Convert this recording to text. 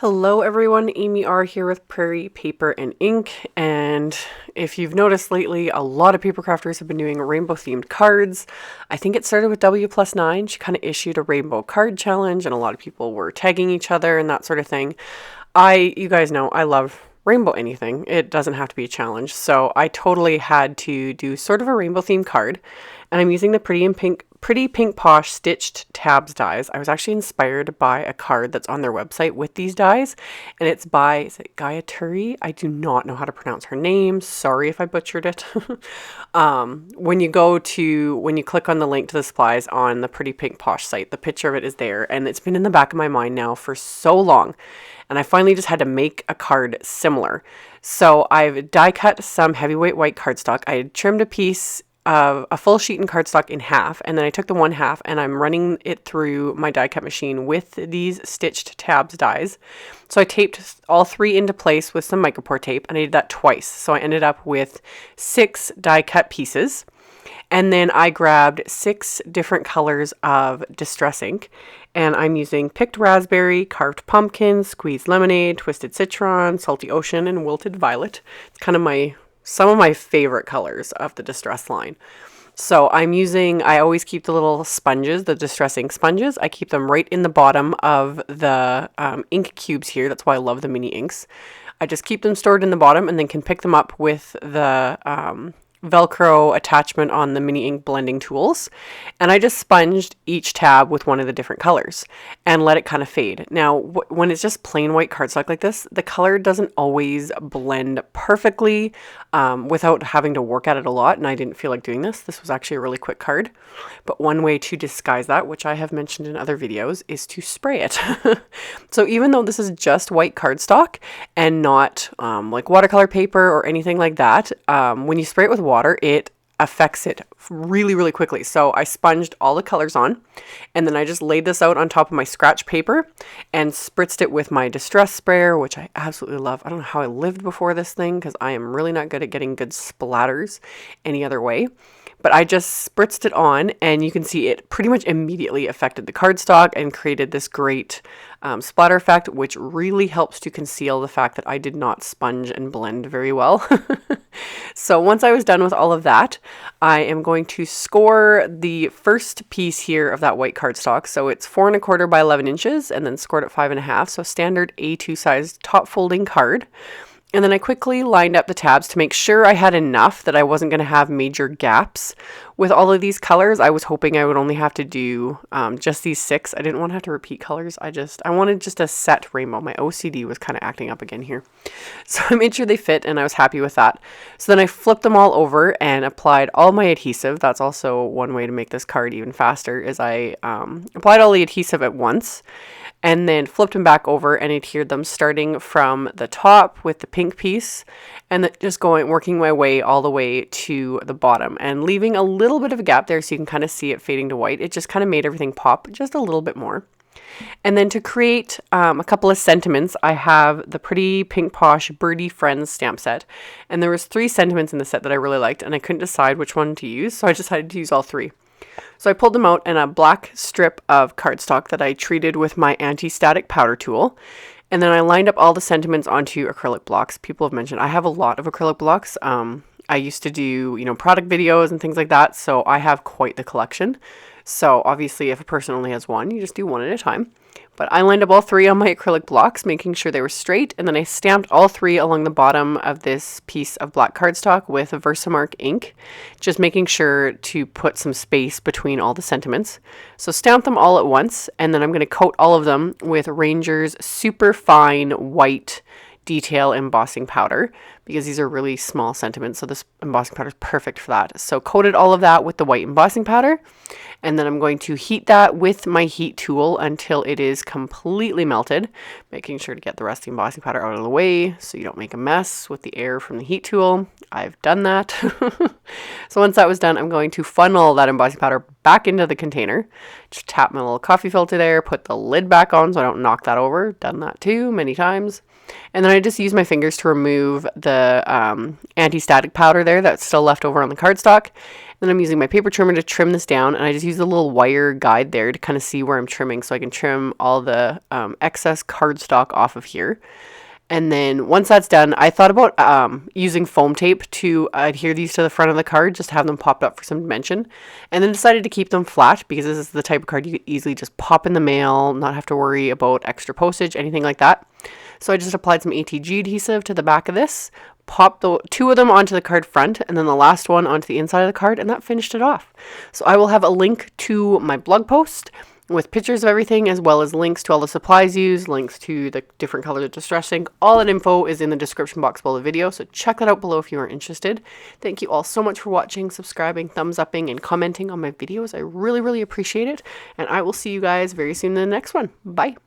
Hello everyone, AmyR here with Prairie Paper and Ink, and if you've noticed lately, a lot of paper crafters have been doing rainbow themed cards. I think it started with W+9. She kind of issued a rainbow card challenge and a lot of people were tagging each other and that sort of thing. You guys know, I love rainbow anything. It doesn't have to be a challenge, so I totally had to do sort of a rainbow themed card, and I'm using the Pretty Pink Posh stitched tabs dies. I was actually inspired by a card that's on their website with these dies, and it's by, is it Gayatri? I do not know how to pronounce her name. Sorry if I butchered it. When you click on the link to the supplies on the Pretty Pink Posh site, the picture of it is there, and it's been in the back of my mind now for so long. And I finally just had to make a card similar. So I've die cut some heavyweight white cardstock. I had trimmed a piece of a full sheet in cardstock in half, and then I took the one half and I'm running it through my die cut machine with these stitched tabs dies. So I taped all three into place with some micropore tape, and I did that twice. So I ended up with 6 die cut pieces. And then I grabbed 6 different colors of distress ink, and I'm using picked raspberry, carved pumpkin, squeezed lemonade, twisted citron, salty ocean, and wilted violet. It's kind of some of my favorite colors of the distress line. So I always keep the little sponges, the distress ink sponges. I keep them right in the bottom of the ink cubes here. That's why I love the mini inks. I just keep them stored in the bottom and then can pick them up with the Velcro attachment on the mini ink blending tools, and I just sponged each tab with one of the different colors and let it kind of fade. Now when it's just plain white cardstock like this, the color doesn't always blend perfectly without having to work at it a lot, and I didn't feel like doing this. This was actually a really quick card, but one way to disguise that, which I have mentioned in other videos, is to spray it. So even though this is just white cardstock and not like watercolor paper or anything like that, when you spray it with water, it affects it really, really quickly. So I sponged all the colors on, and then I just laid this out on top of my scratch paper and spritzed it with my distress sprayer, which I absolutely love. I don't know how I lived before this thing, because I am really not good at getting good splatters any other way. But I just spritzed it on, and you can see it pretty much immediately affected the cardstock and created this great splatter effect, which really helps to conceal the fact that I did not sponge and blend very well. So once I was done with all of that, I am going to score the first piece here of that white cardstock. So it's 4 1/4 by 11 inches, and then scored at 5 1/2. So standard A2 size top folding card. And then I quickly lined up the tabs to make sure I had enough that I wasn't going to have major gaps with all of these colors. I was hoping I would only have to do just these 6. I didn't want to have to repeat colors. I wanted just a set rainbow. My OCD was kind of acting up again here. So I made sure they fit, and I was happy with that. So then I flipped them all over and applied all my adhesive. That's also one way to make this card even faster, is I applied all the adhesive at once, and then flipped them back over and adhered them starting from the top with the pink piece, and then just working my way all the way to the bottom and leaving a little bit of a gap there so you can kind of see it fading to white. It just kind of made everything pop just a little bit more. And then to create a couple of sentiments, I have the Pretty Pink Posh Birdie Friends stamp set. And there was 3 sentiments in the set that I really liked, and I couldn't decide which one to use, so I decided to use all 3. So I pulled them out in a black strip of cardstock that I treated with my anti-static powder tool. And then I lined up all the sentiments onto acrylic blocks. People have mentioned I have a lot of acrylic blocks. I used to do, product videos and things like that, so I have quite the collection. So obviously if a person only has one, you just do one at a time. But I lined up all 3 on my acrylic blocks, making sure they were straight, and then I stamped all 3 along the bottom of this piece of black cardstock with Versamark ink, just making sure to put some space between all the sentiments. So stamp them all at once, and then I'm going to coat all of them with Ranger's super fine white detail embossing powder, because these are really small sentiments, so this embossing powder is perfect for that. So coated all of that with the white embossing powder, and then I'm going to heat that with my heat tool until it is completely melted, making sure to get the rest of the embossing powder out of the way so you don't make a mess with the air from the heat tool. I've done that. So once that was done, I'm going to funnel that embossing powder back into the container. Just tap my little coffee filter there, put the lid back on so I don't knock that over. Done that too many times. And then I just use my fingers to remove the the anti-static powder there that's still left over on the cardstock. Then I'm using my paper trimmer to trim this down, and I just use a little wire guide there to kind of see where I'm trimming so I can trim all the excess cardstock off of here. And then once that's done, I thought about using foam tape to adhere these to the front of the card, just to have them popped up for some dimension. And then decided to keep them flat because this is the type of card you could easily just pop in the mail, not have to worry about extra postage, anything like that. So I just applied some ATG adhesive to the back of this, popped the 2 of them onto the card front, and then the last one onto the inside of the card, and that finished it off. So I will have a link to my blog post with pictures of everything, as well as links to all the supplies used, links to the different colors of distress ink. All that info is in the description box below the video, so check that out below if you are interested. Thank you all so much for watching, subscribing, thumbs upping, and commenting on my videos. I really, really appreciate it, and I will see you guys very soon in the next one. Bye!